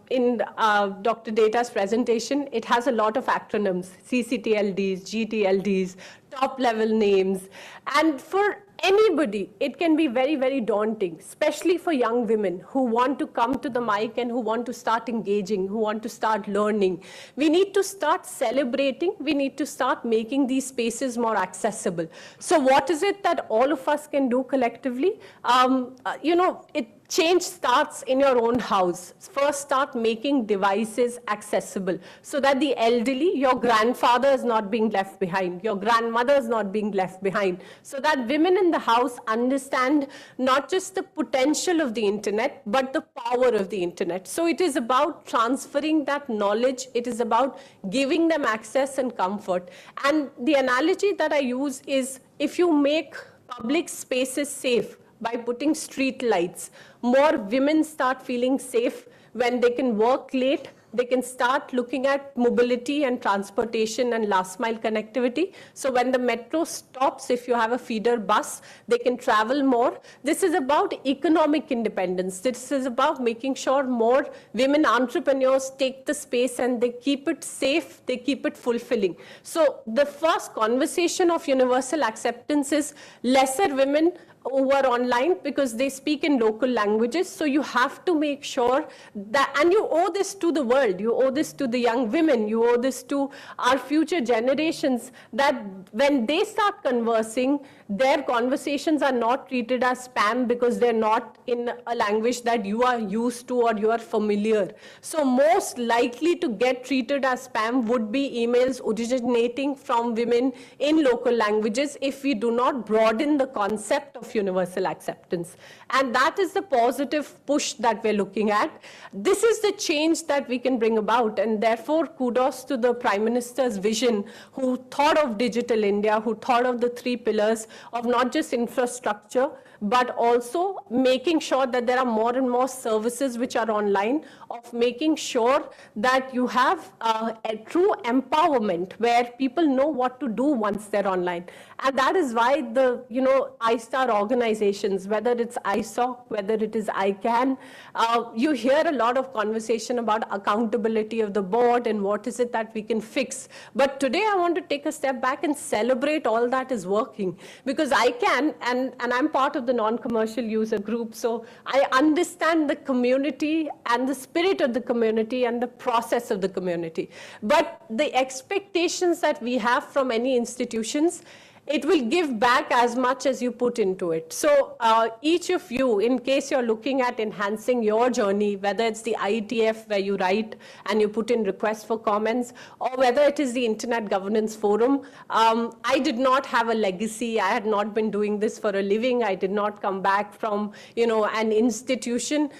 in Dr. Data's presentation, it has a lot of acronyms, CCTLDs, GTLDs, top level names. And for anybody, it can be very, very daunting, especially for young women who want to come to the mic and who want to start engaging, who want to start learning. We need to start celebrating. We need to start making these spaces more accessible. So what is it that all of us can do collectively? Change starts in your own house. First, start making devices accessible so that the elderly, your grandfather is not being left behind, your grandmother is not being left behind, so that women in the house understand not just the potential of the internet, but the power of the internet. So it is about transferring that knowledge. It is about giving them access and comfort. And the analogy that I use is, if you make public spaces safe, by putting street lights, more women start feeling safe when they can work late. They can start looking at mobility and transportation and last mile connectivity. So when the metro stops, if you have a feeder bus, they can travel more. This is about economic independence. This is about making sure more women entrepreneurs take the space and they keep it safe, they keep it fulfilling. So the first conversation of universal acceptance is lesser women who are online because they speak in local languages. So you have to make sure that, and you owe this to the world, you owe this to the young women, you owe this to our future generations, that when they start conversing, their conversations are not treated as spam because they're not in a language that you are used to or you are familiar. So most likely to get treated as spam would be emails originating from women in local languages if we do not broaden the concept of universal acceptance. And that is the positive push that we're looking at. This is the change that we can bring about, and therefore kudos to the Prime Minister's vision, who thought of Digital India, who thought of the 3 pillars of not just infrastructure, but also making sure that there are more and more services which are online, of making sure that you have a true empowerment where people know what to do once they're online. And that is why the I-STAR organizations, whether it's ISOC, whether it is ICANN, you hear a lot of conversation about accountability of the board and what is it that we can fix. But today I want to take a step back and celebrate all that is working, because ICANN, and I'm part of the non-commercial user group, so I understand the community and the spirit of the community and the process of the community. But the expectations that we have from any institutions, it will give back as much as you put into it. So each of you, in case you're looking at enhancing your journey, whether it's the IETF where you write and you put in requests for comments, or whether it is the Internet Governance Forum, I did not have a legacy. I had not been doing this for a living. I did not come back from an institution.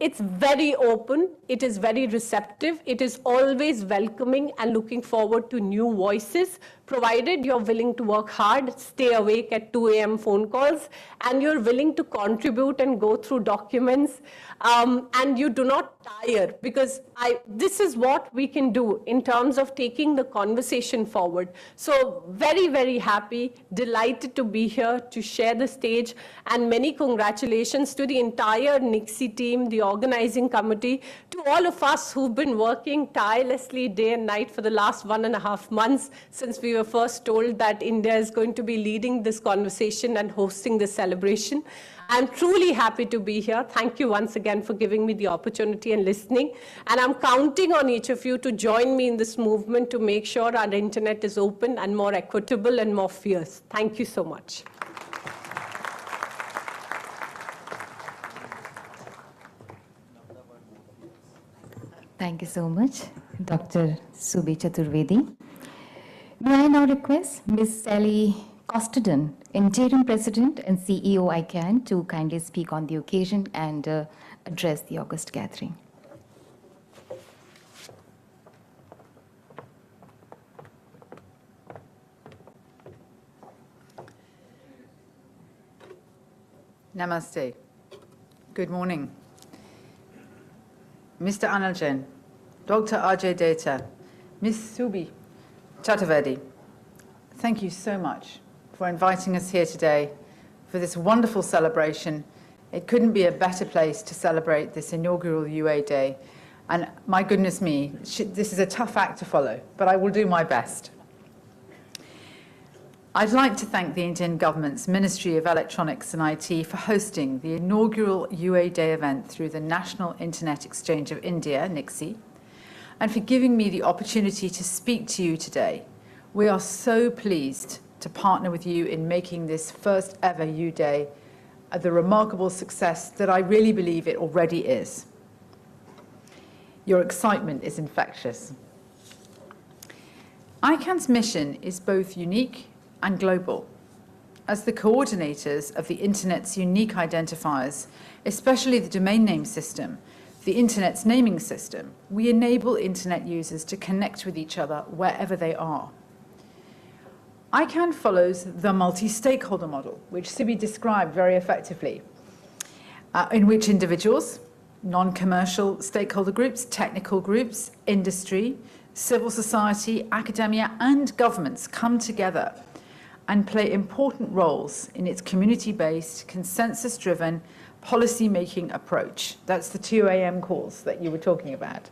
It's very open. It is very receptive. It is always welcoming and looking forward to new voices, provided you're willing to work hard, stay awake at 2 a.m. phone calls, and you're willing to contribute and go through documents, and you do not tire, because this is what we can do in terms of taking the conversation forward. So very, very happy, delighted to be here to share the stage, and many congratulations to the entire NIXI team, the organizing committee, to all of us who've been working tirelessly day and night for the last 1.5 months since we were first told that India is going to be leading this conversation and hosting this celebration. I'm truly happy to be here. Thank you once again for giving me the opportunity and listening. And I'm counting on each of you to join me in this movement to make sure our internet is open and more equitable and more fierce. Thank you so much. Thank you so much, Dr. Subi Chaturvedi. May I now request Ms. Sally Costigan, Interim President and CEO ICANN, to kindly speak on the occasion and address the August gathering. Namaste. Good morning. Mr. Anil Jain, Dr. Ajay Data, Ms. Subi Chaturvedi, thank you so much for inviting us here today for this wonderful celebration. It couldn't be a better place to celebrate this inaugural UA Day. And my goodness me, this is a tough act to follow, but I will do my best. I'd like to thank the Indian government's Ministry of Electronics and IT for hosting the inaugural UA Day event through the National Internet Exchange of India, NIXI, and for giving me the opportunity to speak to you today. We are so pleased to partner with you in making this first ever U Day the remarkable success that I really believe it already is. Your excitement is infectious. ICANN's mission is both unique and global. As the coordinators of the Internet's unique identifiers, especially the domain name system, the Internet's naming system, we enable Internet users to connect with each other wherever they are. ICANN follows the multi-stakeholder model, which Sibi described very effectively, in which individuals, non-commercial stakeholder groups, technical groups, industry, civil society, academia, and governments come together and play important roles in its community-based, consensus-driven, policy-making approach. That's the 2 a.m. calls that you were talking about.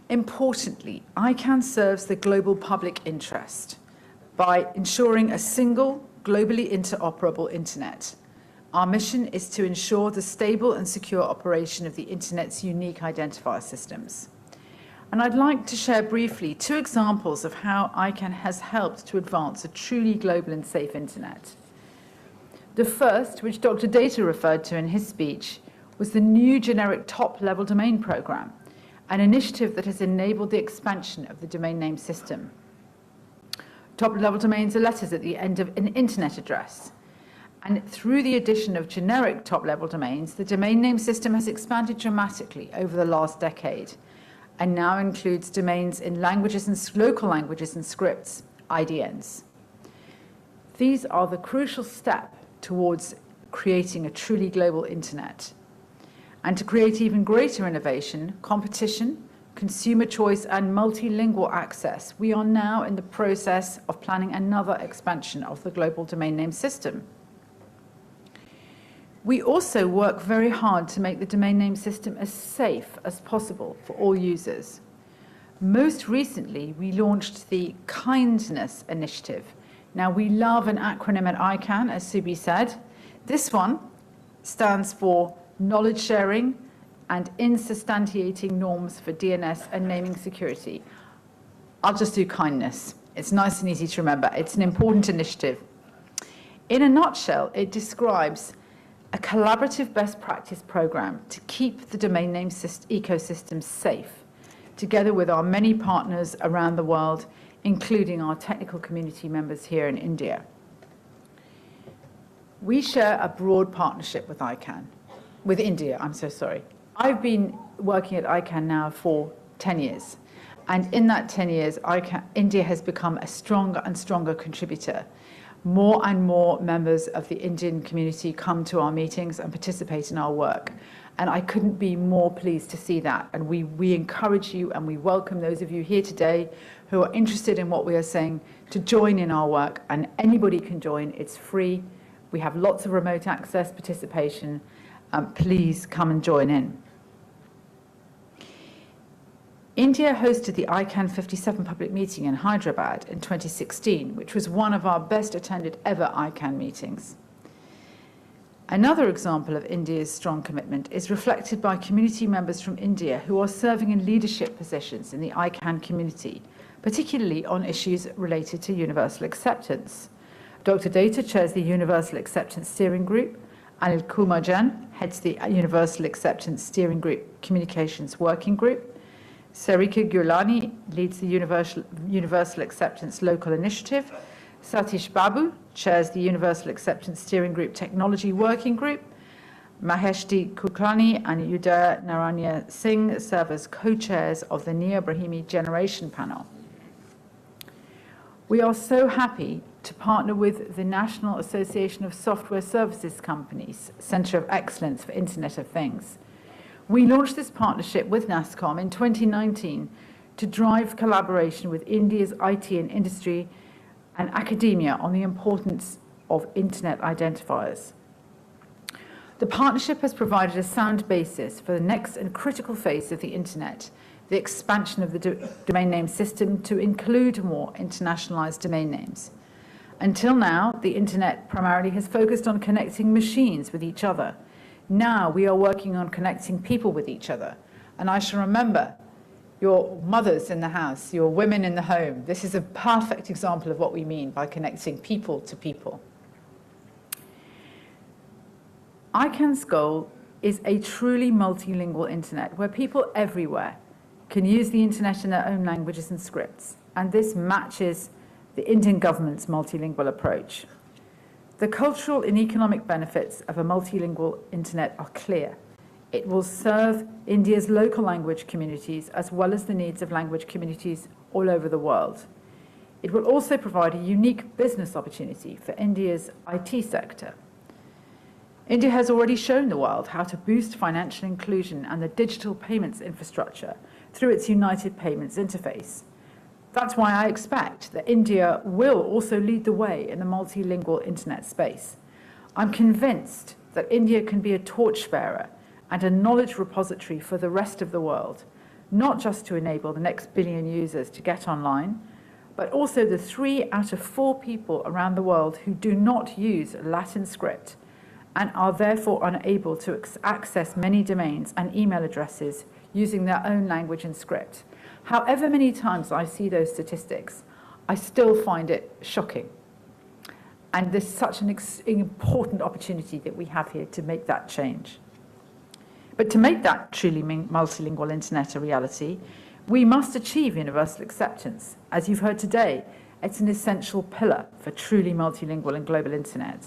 Importantly, ICANN serves the global public interest by ensuring a single, globally interoperable Internet. Our mission is to ensure the stable and secure operation of the Internet's unique identifier systems. And I'd like to share briefly 2 examples of how ICANN has helped to advance a truly global and safe Internet. The first, which Dr. Data referred to in his speech, was the new generic top-level domain program, an initiative that has enabled the expansion of the domain name system. Top-level domains are letters at the end of an Internet address. And through the addition of generic top-level domains, the domain name system has expanded dramatically over the last decade and now includes domains in languages and local languages and scripts, IDNs. These are the crucial step towards creating a truly global Internet. And to create even greater innovation, competition, consumer choice, and multilingual access, we are now in the process of planning another expansion of the global domain name system. We also work very hard to make the domain name system as safe as possible for all users. Most recently, we launched the Kindness Initiative. Now, we love an acronym at ICANN, as Subi said. This one stands for knowledge sharing and insubstantiating norms for DNS and naming security. I'll just do kindness. It's nice and easy to remember. It's an important initiative. In a nutshell, it describes a collaborative best practice program to keep the domain name ecosystem safe, together with our many partners around the world, including our technical community members here in India. We share a broad partnership with ICANN. With India, I'm so sorry. I've been working at ICANN now for 10 years. And in that 10 years, India has become a stronger and stronger contributor. More and more members of the Indian community come to our meetings and participate in our work. And I couldn't be more pleased to see that. And we encourage you and we welcome those of you here today who are interested in what we are saying to join in our work. And anybody can join. It's free. We have lots of remote access participation. Please come and join in. India hosted the ICANN 57 public meeting in Hyderabad in 2016, which was one of our best attended ever ICANN meetings. Another example of India's strong commitment is reflected by community members from India who are serving in leadership positions in the ICANN community, particularly on issues related to universal acceptance. Dr. Data chairs the Universal Acceptance Steering Group. Anil Kumar Jain heads the Universal Acceptance Steering Group Communications Working Group. Sarika Gulani leads the Universal Acceptance Local Initiative. Satish Babu chairs the Universal Acceptance Steering Group Technology Working Group. Maheshti Kuklani and Udaya Naranya Singh serve as co-chairs of the Neo Brahimi Generation Panel. We are so happy to partner with the National Association of Software Services Companies, Centre of Excellence for Internet of Things. We launched this partnership with NASSCOM in 2019 to drive collaboration with India's IT and industry and academia on the importance of Internet identifiers. The partnership has provided a sound basis for the next and critical phase of the Internet, the expansion of the domain name system to include more internationalized domain names. Until now, the Internet primarily has focused on connecting machines with each other. Now we are working on connecting people with each other. And I shall remember your mothers in the house, your women in the home. This is a perfect example of what we mean by connecting people to people. ICANN's goal is a truly multilingual Internet where people everywhere can use the Internet in their own languages and scripts. And this matches the Indian government's multilingual approach. The cultural and economic benefits of a multilingual Internet are clear. It will serve India's local language communities as well as the needs of language communities all over the world. It will also provide a unique business opportunity for India's IT sector. India has already shown the world how to boost financial inclusion and the digital payments infrastructure through its United Payments interface. That's why I expect that India will also lead the way in the multilingual Internet space. I'm convinced that India can be a torchbearer and a knowledge repository for the rest of the world, not just to enable the next billion users to get online, but also the 3 out of 4 people around the world who do not use Latin script and are therefore unable to access many domains and email addresses using their own language and script. However many times I see those statistics, I still find it shocking. And there's such an important opportunity that we have here to make that change. But to make that truly multilingual Internet a reality, we must achieve universal acceptance. As you've heard today, it's an essential pillar for truly multilingual and global Internet.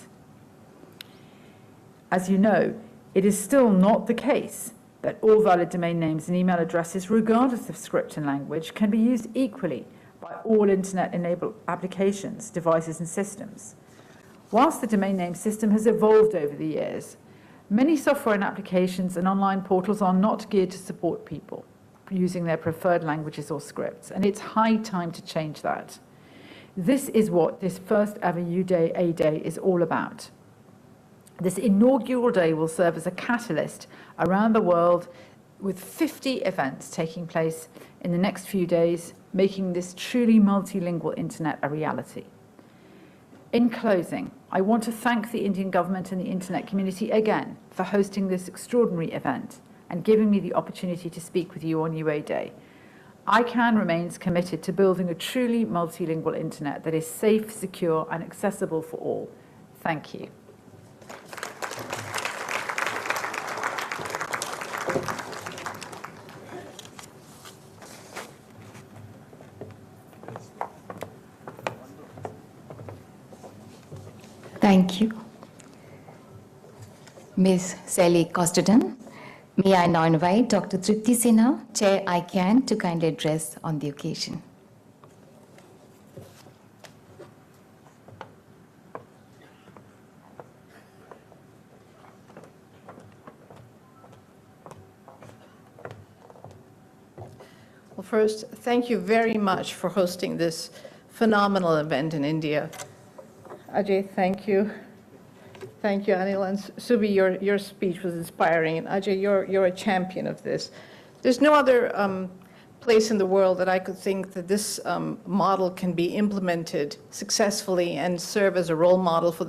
As you know, it is still not the case that all valid domain names and email addresses, regardless of script and language, can be used equally by all Internet-enabled applications, devices, and systems. Whilst the domain name system has evolved over the years, many software and applications and online portals are not geared to support people using their preferred languages or scripts, and it's high time to change that. This is what this first ever U-Day A-Day is all about. This inaugural day will serve as a catalyst around the world with 50 events taking place in the next few days, making this truly multilingual Internet a reality. In closing, I want to thank the Indian government and the Internet community again for hosting this extraordinary event and giving me the opportunity to speak with you on UA Day. ICANN remains committed to building a truly multilingual Internet that is safe, secure, and accessible for all. Thank you. Thank you. Ms. Sally Costigan, may I now invite Dr. Tripti Sinha, Chair ICANN, to kindly address on the occasion. Well, first, thank you very much for hosting this phenomenal event in India. Ajay, thank you. Thank you, Anil. And Subi, your speech was inspiring. And Ajay, you're a champion of this. There's no other place in the world that I could think that this model can be implemented successfully and serve as a role model for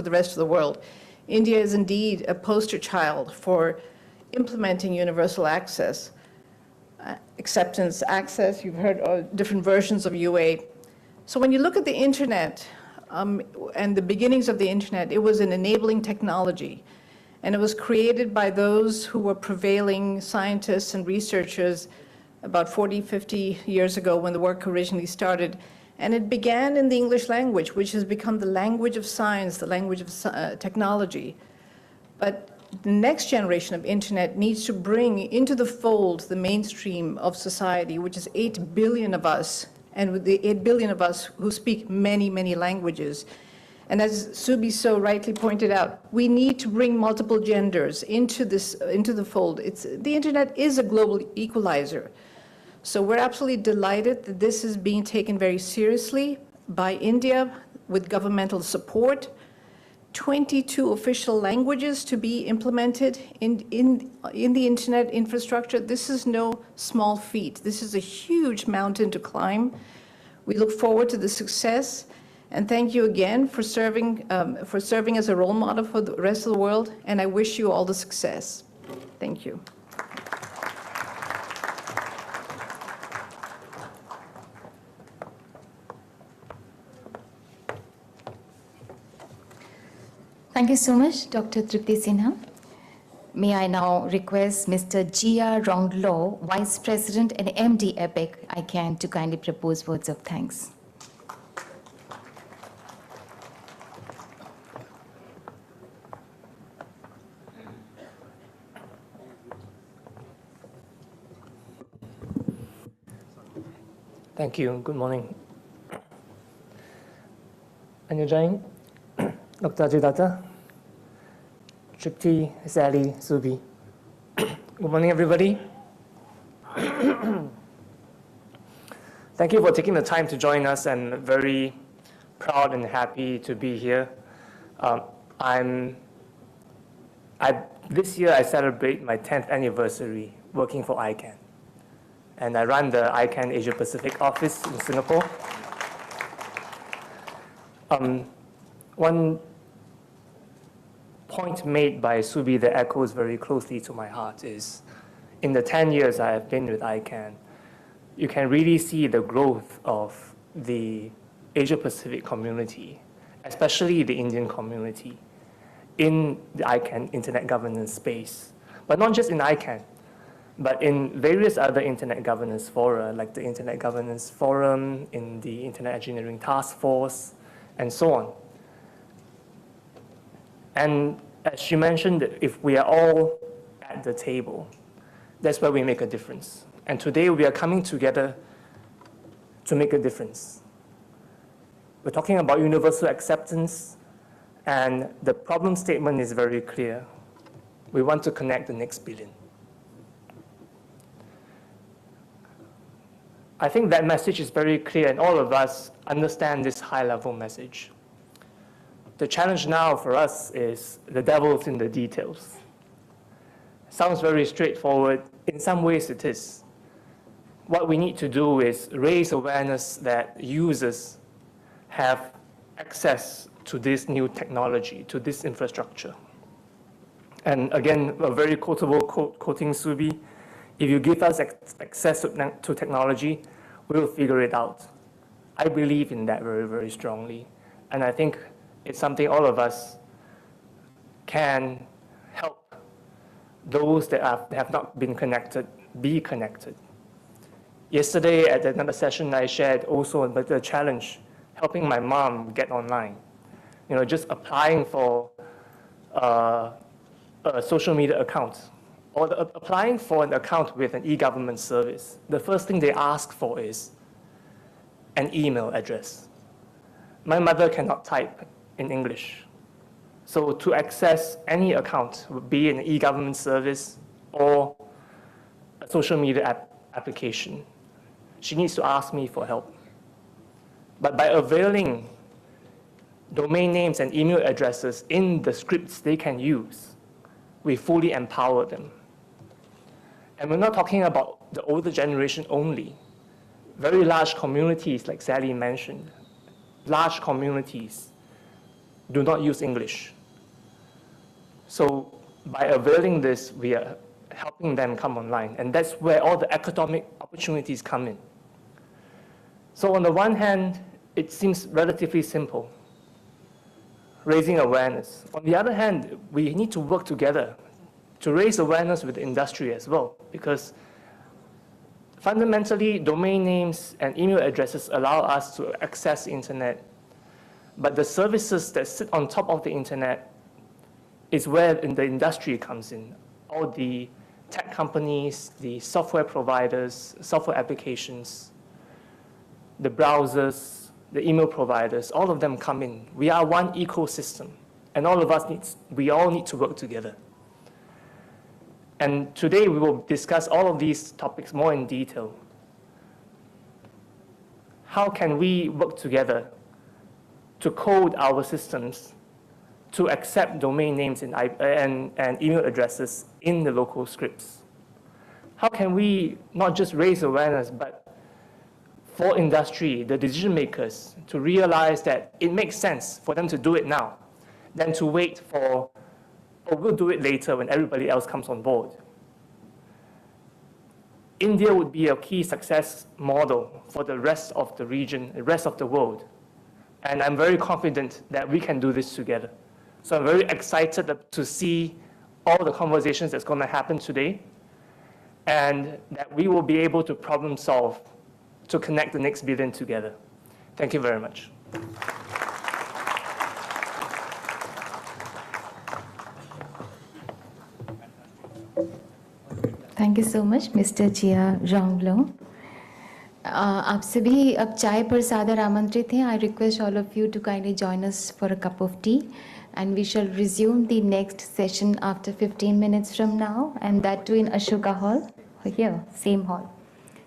the rest of the world. India is indeed a poster child for implementing universal access. Acceptance, access, you've heard different versions of UA. So when you look at the internet and the beginnings of the internet, it was an enabling technology. And it was created by those who were prevailing scientists and researchers about 40, 50 years ago when the work originally started. And it began in the English language, which has become the language of science, the language of technology. But the next generation of internet needs to bring into the fold the mainstream of society, which is 8 billion of us and with the 8 billion of us who speak many, many languages. And as Subi so rightly pointed out, we need to bring multiple genders into the fold. The internet is a global equalizer. So we're absolutely delighted that this is being taken very seriously by India with governmental support. 22 official languages to be implemented in the internet infrastructure. This is no small feat. This is a huge mountain to climb. We look forward to the success, and thank you again for serving as a role model for the rest of the world, and I wish you all the success. Thank you. Thank you so much, Dr. Tripti Sinha. May I now request Mr. Jia Ronglo, Vice President and MD EPIC ICANN, to kindly propose words of thanks. Thank you. Good morning. Anujay, Dr. Ajay, Tripti, Sally, Subi. Good morning, everybody. Thank you for taking the time to join us, and very proud and happy to be here. This year I celebrate my 10th anniversary working for ICANN. And I run the ICANN Asia Pacific office in Singapore. One point made by Subi that echoes very closely to my heart is, in the 10 years I have been with ICANN, you can really see the growth of the Asia Pacific community, especially the Indian community, in the ICANN internet governance space. But not just in ICANN, but in various other internet governance fora, like the Internet Governance Forum, in the Internet Engineering Task Force, and so on. And as she mentioned, if we are all at the table, that's where we make a difference. And today we are coming together to make a difference. We're talking about universal acceptance, and the problem statement is very clear. We want to connect the next billion. I think that message is very clear, and all of us understand this high-level message. The challenge now for us is the devil's in the details. Sounds very straightforward. In some ways it is. What we need to do is raise awareness that users have access to this new technology, to this infrastructure. And again, a very quotable quote, quoting Subi, if you give us access to technology, we'll figure it out. I believe in that very, very strongly. And I think it's something all of us can help those that have not been connected, be connected. Yesterday at another session, I shared also about the challenge, helping my mom get online. You know, just applying for a social media account, or applying for an account with an e-government service. The first thing they ask for is an email address. My mother cannot type in English. So to access any account, be it an e-government service or a social media application, she needs to ask me for help. But by availing domain names and email addresses in the scripts they can use, we fully empower them. And we're not talking about the older generation only. Very large communities, like Sally mentioned, large communities do not use English. So by availing this, we are helping them come online. And that's where all the economic opportunities come in. So on the one hand, it seems relatively simple, raising awareness. On the other hand, we need to work together to raise awareness with the industry as well, because fundamentally, domain names and email addresses allow us to access the internet, but the services that sit on top of the internet is where the industry comes in. All the tech companies, the software providers, software applications. the browsers, the email providers, all of them come in. We are one ecosystem, and we all need to work together. And today we will discuss all of these topics more in detail. How can we work together to code our systems to accept domain names and email addresses in the local scripts? How can we not just raise awareness, but for industry, the decision makers, to realize that it makes sense for them to do it now than to wait for, oh, we'll do it later when everybody else comes on board. India would be a key success model for the rest of the region, the rest of the world. And I'm very confident that we can do this together. So I'm very excited to see all the conversations that's going to happen today, and that we will be able to problem solve to connect the next billion together. Thank you very much. Thank you so much mister Jia Jonglo. आप सभी अब चाय पर सादर आमंत्रित हैं। I request all of you to kindly join us for a cup of tea and we shall resume the next session after 15 minutes from now, and that too in Ashoka Hall, here, same hall.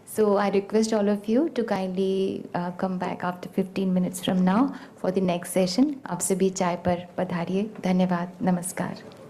So I request all of you to kindly come back after 15 minutes from now for the next session. आप सभी चाय पर पधारिए। धन्यवाद। नमस्कार।